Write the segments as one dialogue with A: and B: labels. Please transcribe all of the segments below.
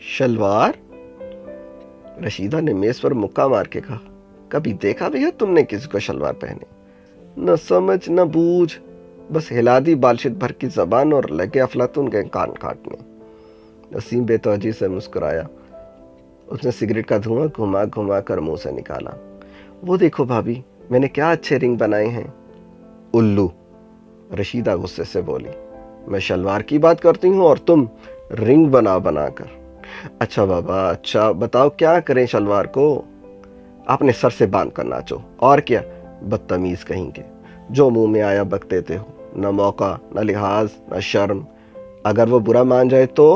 A: شلوار؟ رشیدہ نے میز پر مکہ مار کے کہا، کبھی دیکھا بھی ہے تم نے کسی کو شلوار پہنے؟ نہ سمجھ نہ بوجھ، بس ہلا دی بالشت بھر کی زبان اور لگے افلاطون کے کان کاٹنے۔ نسیم بے توجہ سے مسکرایا۔ اس نے سگریٹ کا دھواں گھما گھما کر منہ سے نکالا۔ وہ دیکھو بھابھی، میں نے کیا اچھے رنگ بنائے ہیں۔ الو، رشیدہ غصے سے بولی، میں شلوار کی بات کرتی ہوں اور تم رنگ بنا بنا کر۔ اچھا بابا اچھا، بتاؤ کیا کریں شلوار کو؟ آپ نے سر سے باندھ کر ناچو، اور کیا، بدتمیز کہیں گے، جو منہ میں آیا بک دیتے ہو، نہ موقع نہ لحاظ نہ شرم، اگر وہ برا مان جائے تو؟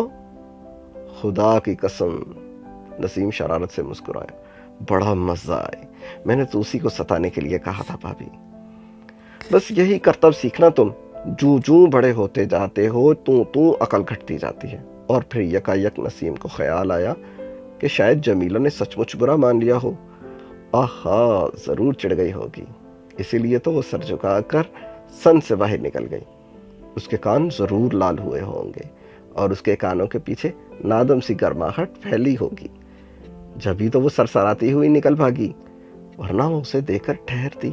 A: خدا کی قسم، نسیم شرارت سے مسکرایا، بڑا مزہ آئے، میں نے تو اسی کو ستانے کے لیے کہا تھا بھابھی۔ بس یہی کرتب سیکھنا تم، جو بڑے ہوتے جاتے ہو تو عقل گھٹتی جاتی ہے۔ اور پھر یکایک نسیم کو خیال آیا کہ شاید جمیلہ نے سچ مچ برا مان لیا ہو۔ آہا، ضرور چڑھ گئی ہوگی، اسی لیے تو وہ سر جھکا کر سن سے باہر نکل گئی۔ اس کے کان ضرور لال ہوئے ہوں گے اور اس کے کانوں کے پیچھے نادم سی گرماہٹ پھیلی ہوگی، جبھی تو وہ سرسراتی ہوئی نکل بھاگی، ورنہ وہ اسے دیکھ کر ٹھہرتی،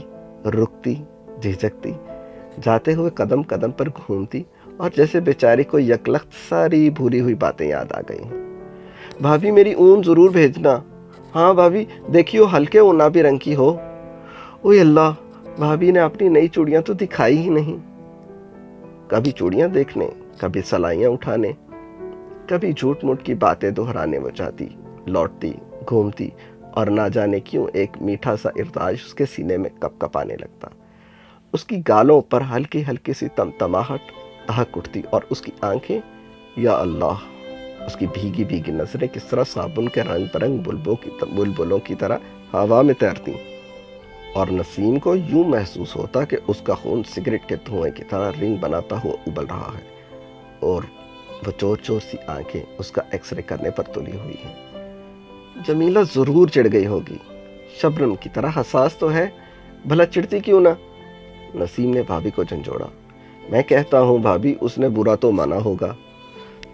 A: رکتی، جھجکتی، جاتے ہوئے قدم قدم پر گھومتی، اور جیسے بیچاری کو یکلخت ساری بھولی ہوئی باتیں یاد آ گئی۔ بھابھی میری اون ضرور بھیجنا۔ ہاں بھابھی، دیکھیو ہلکے اونابی رنگ کی ہو۔ اوہ اللہ، بھابھی نے اپنی نئی چوڑیاں تو دکھائی ہی نہیں۔ کبھی چوڑیاں دیکھنے، کبھی سلائیاں اٹھانے، کبھی جھوٹ موٹ کی باتیں دہرانے وہ جاتی، لوٹتی، گھومتی، اور نہ جانے کیوں ایک میٹھا سا ارتعاش اس کے سینے میں کپ کپانے لگتا۔ اس کی گالوں پر ہلکی ہلکی سی تمتماہٹ دہک اٹھتی، اور اس کی آنکھیں، یا اللہ، اس کی بھیگی بھیگی نظریں کس طرح صابن کے رنگ برنگ بلبلوں کی طرح ہوا میں تیرتی، اور نسیم کو یوں محسوس ہوتا کہ اس کا خون سگریٹ کے دھوئیں کی طرح رنگ بناتا ہوا ابل رہا ہے، اور وہ چور چور سی آنکھیں اس کا ایکس رے کرنے پر تلی ہوئی ہیں۔ جمیلہ ضرور چڑھ گئی ہوگی، شبنم کی طرح حساس تو ہے، بھلا چڑھتی کیوں نہ؟ نسیم نے بھابھی کو جھنجھوڑا۔ میں کہتا ہوں بھابھی، اس نے برا تو مانا ہوگا۔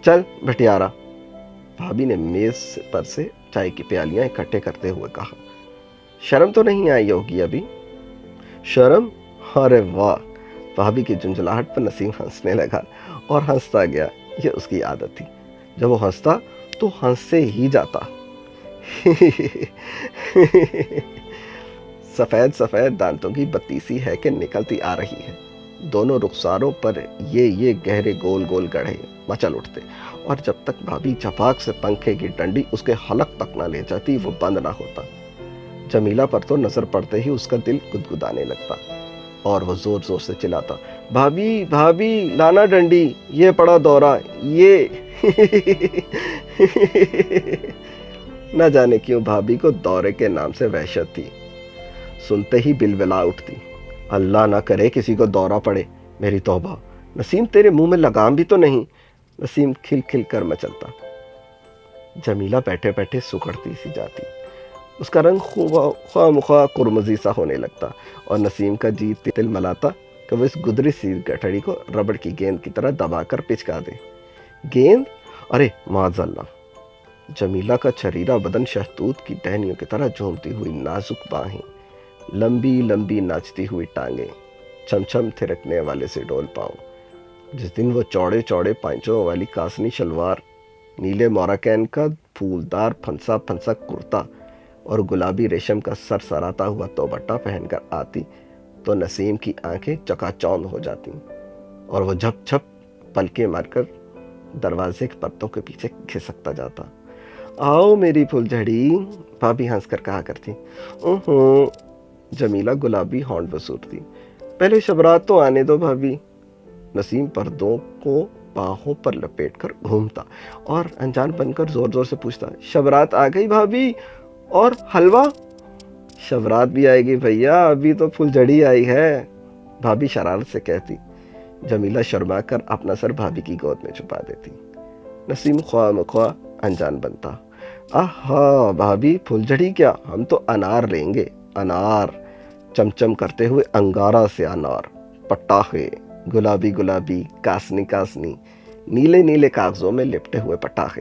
A: چل بھٹیارا، بھابھی نے میز پر سے چائے کی پیالیاں اکٹھے کرتے ہوئے کہا، شرم تو نہیں آئی ہوگی ابھی؟ شرم؟ ارے واہ! بھابھی کی جھنجھلاہٹ پر نسیم ہنسنے لگا، اور ہنستا گیا، یہ اس کی عادت تھی، جب وہ ہنستا تو ہنسے ہی جاتا۔ سفید سفید دانتوں کی بتیسی ہے کہ نکلتی آ رہی ہے، دونوں رخساروں پر یہ گہرے گول گول گڑھے مچل اٹھتے، اور جب تک بھابھی جھپاک سے پنکھے کی ڈنڈی اس کے حلق تک نہ لے جاتی وہ بند نہ ہوتا۔ جمیلہ پر تو نظر پڑتے ہی اس کا دل گدگدانے لگتا، اور وہ زور زور سے چلاتا، بھابھی بھابھی لانا ڈنڈی، یہ پڑا دورہ، یہ۔ نہ جانے کیوں بھابھی کو دورے کے نام سے وحشت تھی، سنتے ہی بلبلا اٹھتی، اللہ نہ کرے کسی کو دورہ پڑے، میری توبہ، نسیم تیرے منہ میں لگام بھی تو نہیں۔ نسیم کھل کھل کر مچلتا۔ جمیلہ بیٹھے بیٹھے سکڑتی سی جاتی، اس کا رنگ خواہ مخواہ قرمزی سا ہونے لگتا، اور نسیم کا جی تل ملاتا کہ وہ اس گدری سی گٹھڑی کو ربڑ کی گیند کی طرح دبا کر پچکا دے۔ گیند؟ ارے معاذ اللہ! جمیلہ کا چھریرا بدن شہتوت کی ٹہنیوں کی طرح جھومتی ہوئی نازک باہیں، لمبی لمبی ناچتی ہوئی ٹانگیں، چھم چھم تھرکنے والے سے ڈول پاؤں۔ جس دن وہ چوڑے چوڑے پائچوں والی کاسنی شلوار، نیلے موراکین کا پھولدار پھنسا پھنسا کرتا اور گلابی ریشم کا سر سراتا ہوا دوپٹہ پہن کر آتی تو نسیم کی آنکھیں چکا چوند ہو جاتی، اور وہ جھپ جھپ پلکیں مار کر دروازے کے پردوں کے پیچھے کھسکتا جاتا۔ آؤ میری پھول جھڑی، بھابھی ہنس کر کہا کرتی۔ جمیلہ گلابی ہونٹ بسورتی، پہلے شبرات تو آنے دو بھابھی۔ نسیم پردوں کو باہوں پر لپیٹ کر گھومتا اور انجان بن کر زور زور سے پوچھتا، شبرات آ گئی بھابھی؟ اور حلوہ؟ شبرات بھی آئے گی بھیا، ابھی تو پھول جھڑی آئی ہے، بھابھی شرارت سے کہتی۔ جمیلہ شرما کر اپنا سر بھابھی کی گود میں چھپا دیتی۔ نسیم خواہ مخواہ انجان بنتا، آہا بھابھی پھول جھڑی کیا، ہم تو انار لیں گے، انار، چمچم کرتے ہوئے انگارہ سے انار، پٹاخے، گلابی گلابی، کاسنی کاسنی، نیلے نیلے کاغذوں میں لپٹے ہوئے پٹاخے۔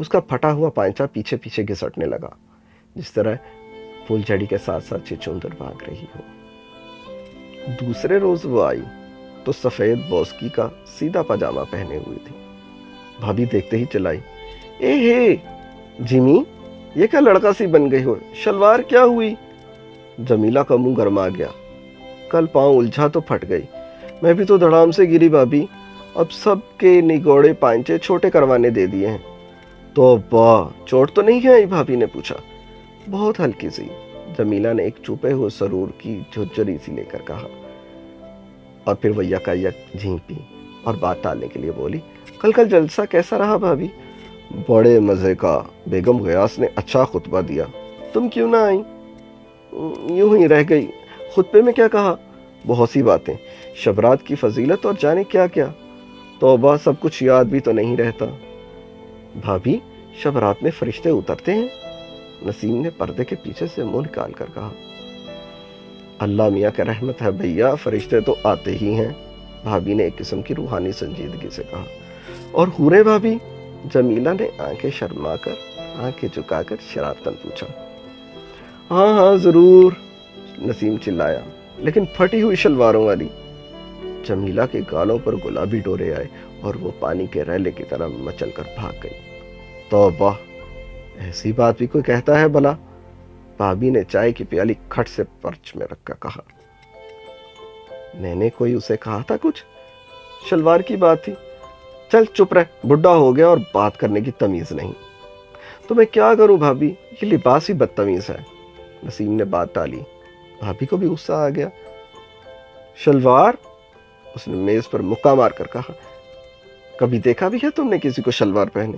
A: اس کا پھٹا ہوا پائچہ پیچھے پیچھے گھسٹنے لگا، جس طرح پھول جھڑی کے ساتھ ساتھ چچندر بھاگ رہی ہو۔ دوسرے روز وہ آئی تو سفید بوسکی کا سیدھا پاجامہ پہنے ہوئی تھی۔ بھابھی دیکھتے ہی چلائی، اے ہے جمی، یہ کیا لڑکا سی بن گئی ہو، شلوار کیا ہوئی؟ جمیلہ کا منہ گرما گیا، کل پاؤں الجھا تو پھٹ گئی، میں بھی تو دھڑام سے گری بھابھی، اب سب کے نگوڑے پائنچے چھوٹے کروانے دے دیے ہیں۔ تو چوٹ تو نہیں ہے؟ بھابھی نے پوچھا۔ بہت ہلکی سی، جمیلہ نے ایک چھپے ہوئے سرور کی جھرجھری سی لے کر کہا، اور پھر وہ یکایک جھینپی اور بات ٹالنے کے لیے بولی، کل کا جلسہ کیسا رہا بھابھی؟ بڑے مزے کا، بیگم غیاث نے اچھا خطبہ دیا، تم کیوں نہ آئیں؟ یوں ہی رہ گئی، خطبے میں کیا کہا؟ بہت سی باتیں، شبرات کی فضیلت اور جانے کیا کیا، توبہ سب کچھ یاد بھی تو نہیں رہتا۔ بھابھی، شبرات میں فرشتے اترتے ہیں؟ نسیم نے پردے کے پیچھے سے منہ نکال کر کہا۔ اللہ میاں کا رحمت ہے بھیا، فرشتے تو آتے ہی ہیں، بھابھی نے ایک قسم کی روحانی سنجیدگی سے کہا۔ اور حوریں بھابھی؟ جمیلہ نے آنکھیں شرما کر، آنکھیں جھکا کر شرارتاً پوچھا۔ ہاں ہاں ضرور، نسیم چلایا، لیکن پھٹی ہوئی شلواروں والی۔ جمیلہ کے گالوں پر گلابی ڈورے آئے اور وہ پانی کے ریلے کی طرح مچل کر بھاگ گئی۔ توبہ، ایسی بات بھی کوئی کہتا ہے بھلا؟ بھابھی نے چائے کی پیالی کھٹ سے پرچ میں رکھ کر کہا۔ میں نے کوئی اسے کہا تھا کچھ؟ شلوار کی بات تھی۔ چل چپ رہ، بڈھا ہو گیا اور بات کرنے کی تمیز نہیں۔ تو میں کیا کروں بھابھی، یہ لباس ہی بدتمیز ہے۔ نسیم نے بات ٹالی۔ بھابھی کو بھی غصہ آ گیا۔ شلوار؟ اس نے میز پر مکہ مار کر کہا، کبھی دیکھا بھی ہے تم نے کسی کو شلوار پہنے؟